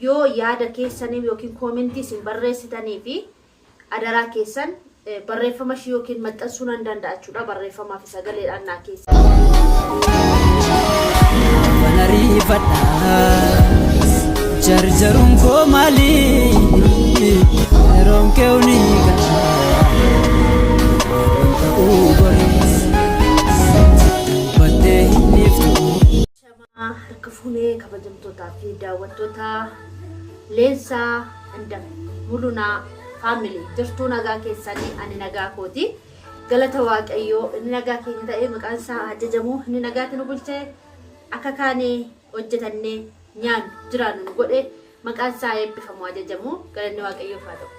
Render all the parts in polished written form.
yoo yaada keessanii yookiin koomentii isin barreessitanii fi adaraa keessan barreeffama shi yookiin maxxansuu nan danda'a jechuudha. Barreeffamaa fi sagaleedhaan naa keessa. Jarjarun ko mali ronke uniga bate niftu shama kafune kabajamtoota fi daawwattoota leensaa andam muluna family jirtuu nagaa keessanii ani nagaa kooti galata waaqayyoo inni nagaa keenya ta'ee maqaan isaa ajajamu inni nagaatti nu bulchee akka kaanee hojjetannee nyaan jiraannu godhe maqaan isaa eebbifamu ajajamu galanni waaqayyoo haa ta'u.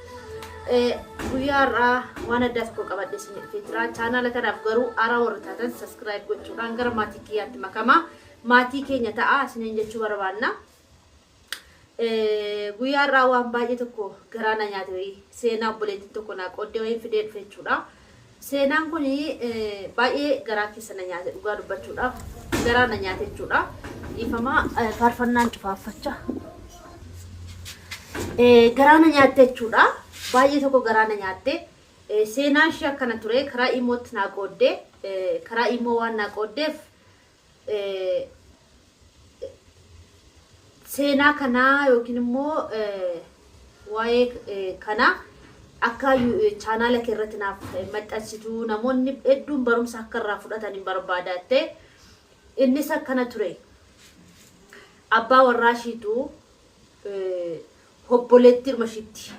Guyyaarraa waan addaa tokko qabadhe isiniif jira. Chaanaala kanaaf garuu ara warra taatan subscribe gochuudhaan gara maatii kiyyaatti makamaa maatii keenya ta'a isiniin jechuu barbaanna. Guyyaarraa waan baay'ee tokko garaana nyaate seenaa obboleettii tokko naa qooddee wayii fidee dhufe jechuudha. Seenaan kun baay'ee garaa keessa na nyaate dhugaa dubbachuudhaaf garaana nyaate jechuudha. Ifama faarfannaan cufaaffachaa garaana nyaatte jechuudha. Baay'ee tokko garaana nyaatte seenaan ishee akkana ture karaa imootti naa qooddee karaa imoo waan naa qooddeef seenaa kanaa yookiin immoo waa'ee kanaa akka chaanaala keerratti naaf maxxansitu namoonni hedduun barumsa akka irraa fudhatan hin barbaadatte innis akkana ture. Abbaa warraa shiitu obboleettii mashiitti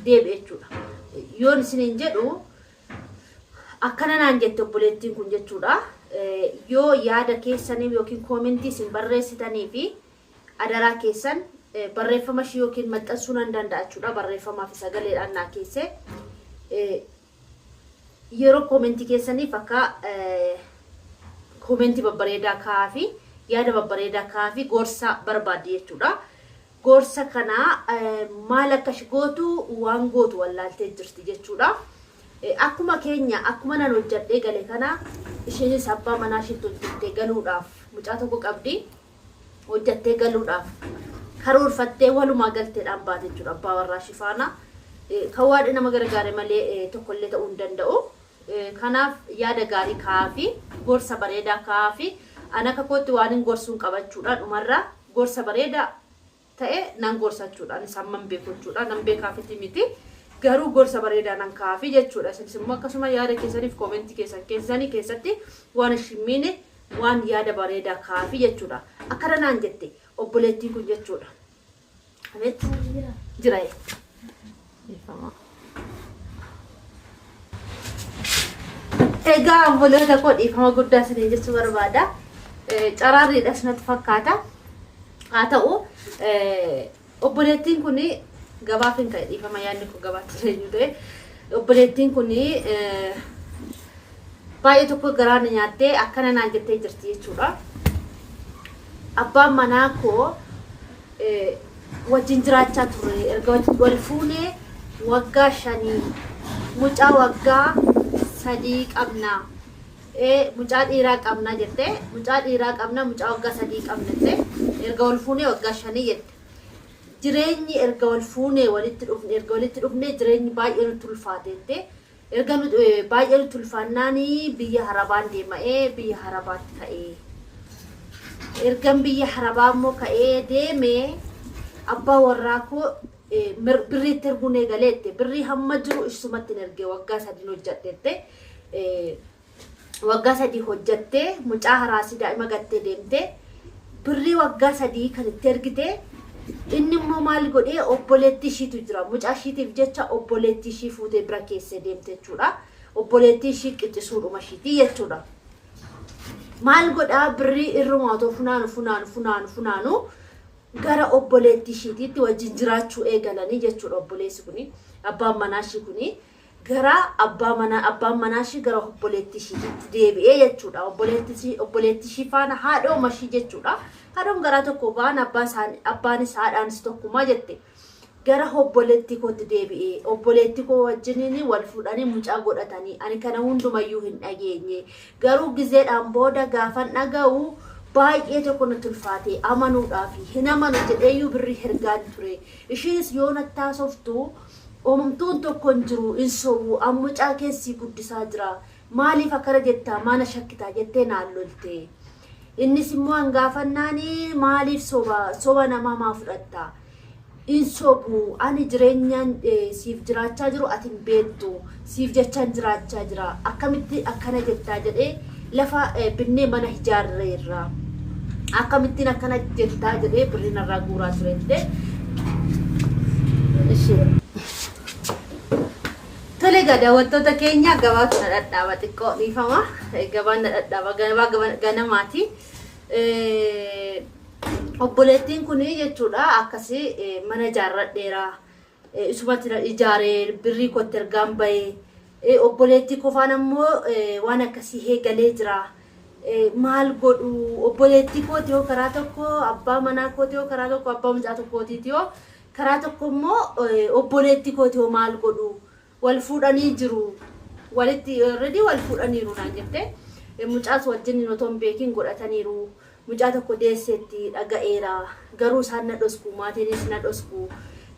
deebi'e jechuudha. Yoon isiniin jedhu akkana naan jette obboleettiin kun jechuudha. Yoo yaada keessanii yookiin koomentii isin barreessitanii fi adaraa keessan barreeffama shi yookiin maxxansuu nan danda'a jechuudha. Barreeffamaa fi sagaleedhaan naa keesse yeroo koomentii keessaniif akka koomentii babbareedaa kaa'aa fi yaada babbareedaa kaa'aa fi gorsa barbaadde jechuudha. Gorsa kana maal akka gootu waan gootu wallaaltee jirti jechuudha. Akkuma keenya akkuma nan hojjadhee gale kana isheenis abbaa manaa isheetti hojjattee galuudhaaf mucaa tokko qabdi. Hojjattee galuudhaaf karoorfattee walumaa galteedhaan baate jechuudha. Abbaa warraa shifaana kan waadhe nama gargaare malee tokkollee ta'uu hin danda'u. Kanaaf yaada gaarii kaa'aa fi gorsa bareedaa kaa'aa fi ana akka kootti waan hin gorsuun qabachuudha. Dhumarraa gorsa bareedaa ta'e nan gorsachuudha. Anis hamman beeku jechuudha. Nan beekaafiti miti. Garuu gorsa bareedaa nan kaa'aa fi jechuudha. Isinis immoo akkasuma yaada keessaniif koomentii keessanii keessatti waan shimmiine waan yaada bareedaa kaa'aa fi jechuudha. Akkana naan jette obboleettiin kun jechuudha. Ameet jira egaa obboleeta koo dhiifama guddaa isin jechuu barbaada. Caraarriidhas natti fakkaata. Haa ta'u obboleettiin kun gabaaf hin ka'e dhiifama yaadni kun gabaatti eenyu ta'e obboleettiin kun baay'ee tokko garaana nyaattee akkana naan jettee jirti jechuudha. Abbaan manaa koo wajjin jiraachaa ture erga wal fuunee waggaa 5 mucaa waggaa 3 qabna. Mucaa dhiiraa qabna jette mucaa dhiiraa qabna mucaa waggaa 3 qabnette erga wal fuunee waggaa 5 jette. Jireenyi erga wal fuunee walitti dhufne jireenyi baay'ee nutti ulfaatette. Erga baay'ee nutti ulfaannaanii biyya harabaan deema'ee biyya harabaatti ka'ee. Ergan biyya harabaa immoo ka'ee deemee abbaa warraa koo birriitti erguun eegaleette birrii hamma jiru isumatti ergee waggaa 3 hojjattette. Waggaa 3 hojjattee mucaa haraasii daa'ima gattee deemte birrii waggaa 3 kan itti ergite. Inni immoo maal godhee obboleettii ishiitu jira. Mucaa ishiitiif jecha obboleettii ishii fuutee bira keessee deemte jechuudha. Obboleettii ishii qixxisuudhuma ishiitii jechuudha. Maal godhaa birrii irrumaa otoo funaanu gara obboleettii ishiitiitti wajjin jiraachuu eegalanii jechuudha. Obboleessi kuni abbaan manaa ishii kuni gara abbaan manaa ishii gara obboleettii ishiitiitti deebi'ee jechuudha. Obboleettii ishii faana haadhooma ishii jechuudha. Haadhoon garaa tokko baan abbaanis haadhaanis tokkuma jette. Gara obboleettii kootti deebi'ee obboleettii koo wajjiniin wal fuudhanii mucaa godhatanii ani kana hundumayyuu hin dhageenye. Garuu gizeedhaan booda gaafan dhaga'u baay'ee tokko natti ulfaate amanuudhaaf hin amanu jedheeyyuu birrii hergaan ture. Ishiinis yoo nattaasoftu omtuun tokko hin jiru in sobu mucaa keessi guddisaa jira. Maaliif akkana jettaa maana shakkitaa jettee naan lolte. Innis immoo hangaafannaani maaliif soba namaa maa fudhatta. In sobu ani jireenyaan siif jiraachaa jiru ati hin beektu. Siif jechaan jiraachaa jira. Akkamitti akkana jettaa jedhee lafa binnee mana ijaarreerra. Akkamittiin akkana jettaa jedhee birrii narraa guuraa turente. Tole daawwattoota keenya gabaa kana dhadhaaba xiqqoo dhiifama. Gabaan dhadhaaba ganamaati. Obboleettiin kun jechuudha akkasii mana ijaarradheera. Isumatti ijaaree birrii kootti ergaan bahee. Obboleettii kofaan ammoo waan akkasii heegalee jira. Maal godhu obboleettii kooti yoo karaa tokko abbaa manaa kooti yoo karaa tokko abbaa mucaa tokkootiiti yoo karaa tokko immoo obboleettii kooti yoo maal godhu wal fuudhanii jiru. Walitti already wal fuudhaniiru naan jette. Mucaas wajjin otoo hin beekin godhataniiru. Mucaa tokko deesseetti dhaga'eera. Garuu isaan na dhosku maatiinis na dhosku.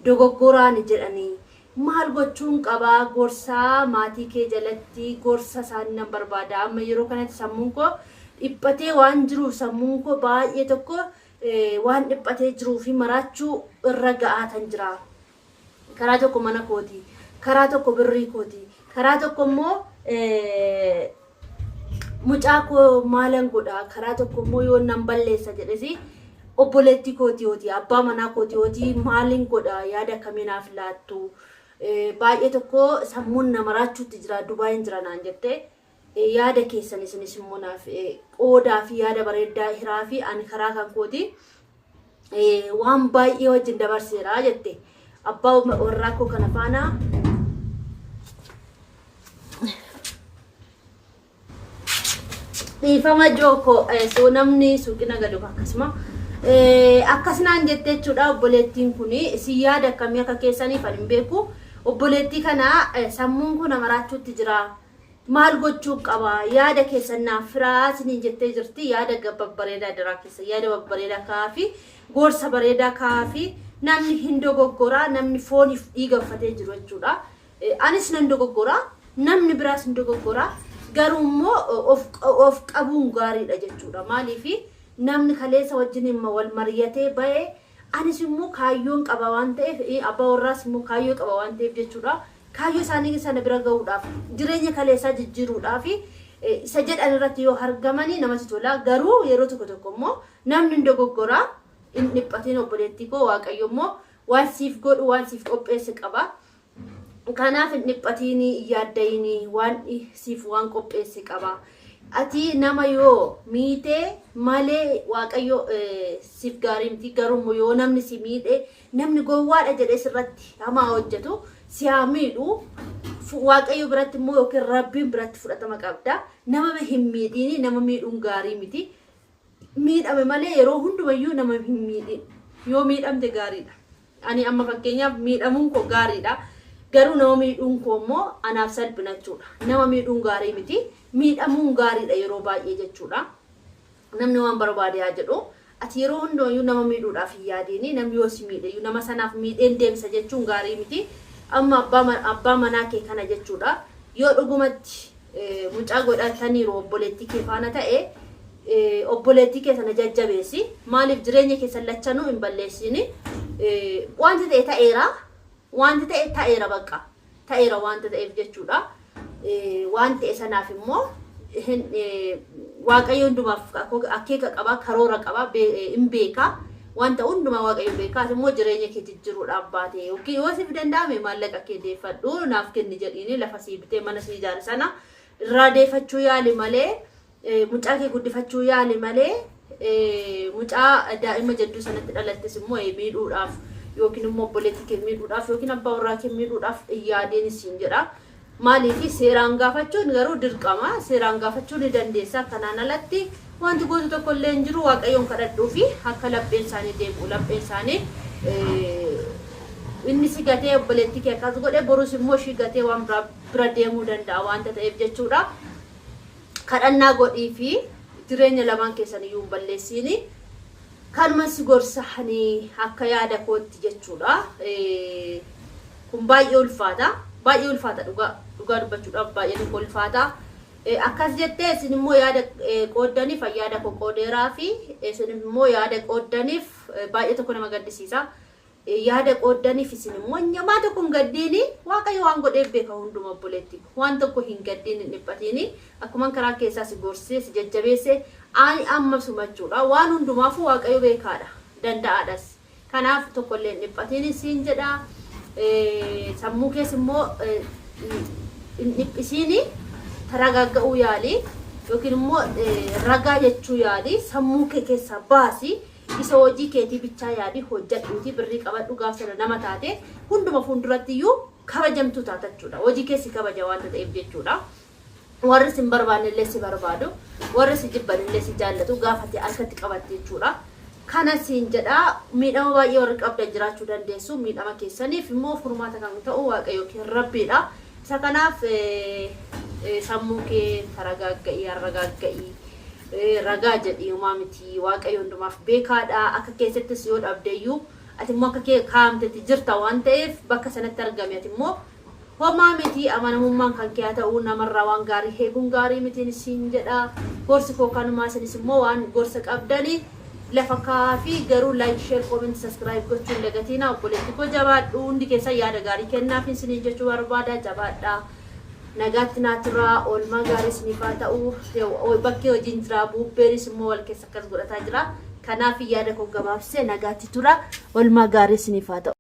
Dogoggoraan jedhanii maal gochuun qabaa gorsaa maatii kee jalatti gorsa isaan nan barbaada. Amma yeroo kanatti sammuun koo dhiphatee waan jiruuf sammuun koo baay'ee tokko waan dhiphatee jiruu fi maraachuu irra ga'aatan jira. Karaa tokko mana kooti, karaa tokko birrii kooti, karaa tokko immoo mucaa koo maalan godha, karaa tokko immoo yoo nan balleessa jedhesi obboleettii kooti yooti, abbaa manaa kooti yooti maalin godha yaada kamiinaaf laattu. Baay'ee tokko sammuun na maraachuutti jira Dubaayin jira naan jette. Yaada keessan isinis immoo naaf qoodaa fi yaada bareedaa hiraa fi ani karaa kan kooti waan baay'ee wajjin dabarseera jette. Abbaa warraa koo kana faana dhiifama jooko soo namni suuqina gadu akkasuma akkasinaan jette jechuudha. Obboleettiin kun si yaada akkamii akka keessaniif ani hin beeku. Obboleettii kana sammuun kun maraachuutti jira. Maal gochuun qaba yaada keessan naaf firaa siniin jettee jirti. Yaada babbareedaa diraa keessa yaada babbareedaa kaafi gorsa bareedaa kaafi namni hin dogoggoraa namni fooniif dhiiga uffatee jiru jechuudha. Anis nan dogoggoraa namni biraas hin dogoggoraa. Garuu immoo of qabuun gaariidha jechuudha. Maaliif namni kaleessa wajjin immoo wal mariyatee bahee anis immoo kaayyoon qaba waan ta'eef abbaa warraas immoo kaayyoo qaba waan ta'eef jechuudha. Kaayyoo isaanii sana bira gahuudhaaf jireenya kaleessaa jijjiiruudhaaf isa jedhan irratti yoo argamanii namatti tola. Garuu yeroo tokko tokko immoo namni hin dogoggoraa hin dhiphatiin obboleettii koo Waaqayyo immoo waan siif godhu waan siif qopheesse qaba. Kanaaf hin dhiphatiin yaaddayini waan siif waan qopheesse qaba. Ati nama yoo miite malee Waaqayyo siif gaarii miti. Garuu yoo namni si miidhe namni gowwaadha jedhee sirratti hamaa hojjetu si haa miidhu. Waaqayyo biratti immoo yookiin Rabbiin biratti fudhatama qabda. Nama hin miidhiini nama miidhuun gaarii miti. Miidhame malee yeroo hundumayyuu nama hin miidhin. Yoo miidhamte gaariidha. Ani amma fakkeenyaaf miidhamuun koo gaariidha. Garuu nama miidhuun koo immoo anaaf salphina jechuudha. Nama miidhuun gaarii miti. Miidhamuun gaariidha yeroo baay'ee jechuudha. Namni waan barbaade haa jedhu. Ati yeroo hundumayyuu nama miidhuudhaaf hin yaadiini. Namni yoo si miidhe nama sanaaf miidheen deemsa jechuun gaarii miti. Amma abbaa manaa kee kana jechuudha. Yoo dhugumatti mucaa godhataniiru obboleettii kee faana ta'e obboleettii kee sana jajjabeessi. Maaliif jireenya keessan lachanuu hin balleessini. Wanti ta'e ta'eera. Wanti ta'e ta'eera bakka. Ta'eera wanta ta'eef jechuudha. Waan ta'e sanaaf immoo Waaqayyo hundumaaf akeeka qaba, karoora qaba, hin beeka. Wanta hundumaa Waaqayyo beekaa immoo jireenya kee jijjiiruudhaaf baate yookiin yoo siif danda'ame maallaqa kee deeffadhu naaf kenni jedhiini lafa sii bitee mana sii ijaare sana irraa deeffachuu yaali malee mucaa kee guddifachuu yaali malee mucaa daa'ima jedduu sanatti dhalattis immoo miidhuudhaaf yookiin immoo obboleettii kee miidhuudhaaf yookiin abbaa warraa kee miidhuudhaaf yaadeen siin jedha. Maaliif seeraan gaafachuun garuu dirqama. Seeraan gaafachuu ni dandeessa. Kanaan alatti wanti gootu tokko illee hin jiru. Waaqayyoon kadhadhuu fi akka lapheen isaanii deebi'u lapheen isaanii inni si gatee obboleettii kee akkas godhe borus immoo ishii gatee waan bira deemuu danda'a wanta ta'eef jechuudha. Kadhannaa godhii fi jireenya lamaan keessan iyyuu balleessini kanuma si gorsahanii akka yaada kootti jechuudha. Kun baay'ee ulfaata dhugaa dubbachuudhaaf baay'ee ulfaata. Akkas jettee isin immoo yaada qooddaniif yaada koo qoodeeraa fi isin immoo yaada qooddaniif baay'ee tokko nama gaddisiisa. Yaada qooddaniif isin immoo nyamaa tokko hin gaddiini waaqayyo waan godheef beeka hunduma obboleetti waan tokko hin gaddiin hin dhiphatini akkuma karaa keessaa si gorsee si jajjabeesse ani amma sumachuudha waan hundumaaf waaqayyo beekaadha danda'aadhas kanaaf tokko illee hin dhiphatini siin jedha. Sammuu keessa immoo isini taragagga'uu yaali yookiin immoo ragaa jechuu yaali sammuu kee keessa baasi isa hojii keetii bichaa yaadi hojjedhuuti birrii qabadhu gaaf sana nama taate hunduma fuulduratti iyyuu kabajamtu taatachuudha hojii keessi kabaja waan ta'eef jechuudha. Warri sin barbaanne illee si barbaadu warri si jibban illee si jaallatu gaafate harkatti qabatte jechuudha. Kana siin jedha miidhama baay'ee warri qabdan jiraachuu dandeessu miidhama keessaniif immoo furmaata kan ta'u waaqayyo kee rabbiidha. Isa kanaaf sammuu kee taragagga'ii arragagga'ii ragaa jedhii uumaa miti waaqayyo hundumaaf beekaadha akka keessattis yoo dhabdeeyyuu ati immoo akka kee kaamtetti jirta waan ta'eef bakka sanatti argame ati immoo homaa miti amanamummaan kan kee ta'uu namarraa waan gaarii heeguun gaarii mitiin siin jedha. Gorsi koo kanumaa isinis immoo waan gorsa qabdanii lafa kaafi garuu like share comment subscribe gochuun dagatina obboleetti koo jabaadhu hundi keessa yaada gaarii kennaaf isin jechuu barbaada jabaadha. Nagaatti naatiraa oolmaa gaarii isiniif haa ta'u bakkee hojiin jira buupheeris immoo wal keessa akkas godhataa jira kanaaf yaada koo gabaabsee nagaatti tura oolmaa gaarii isiniif haa ta'u.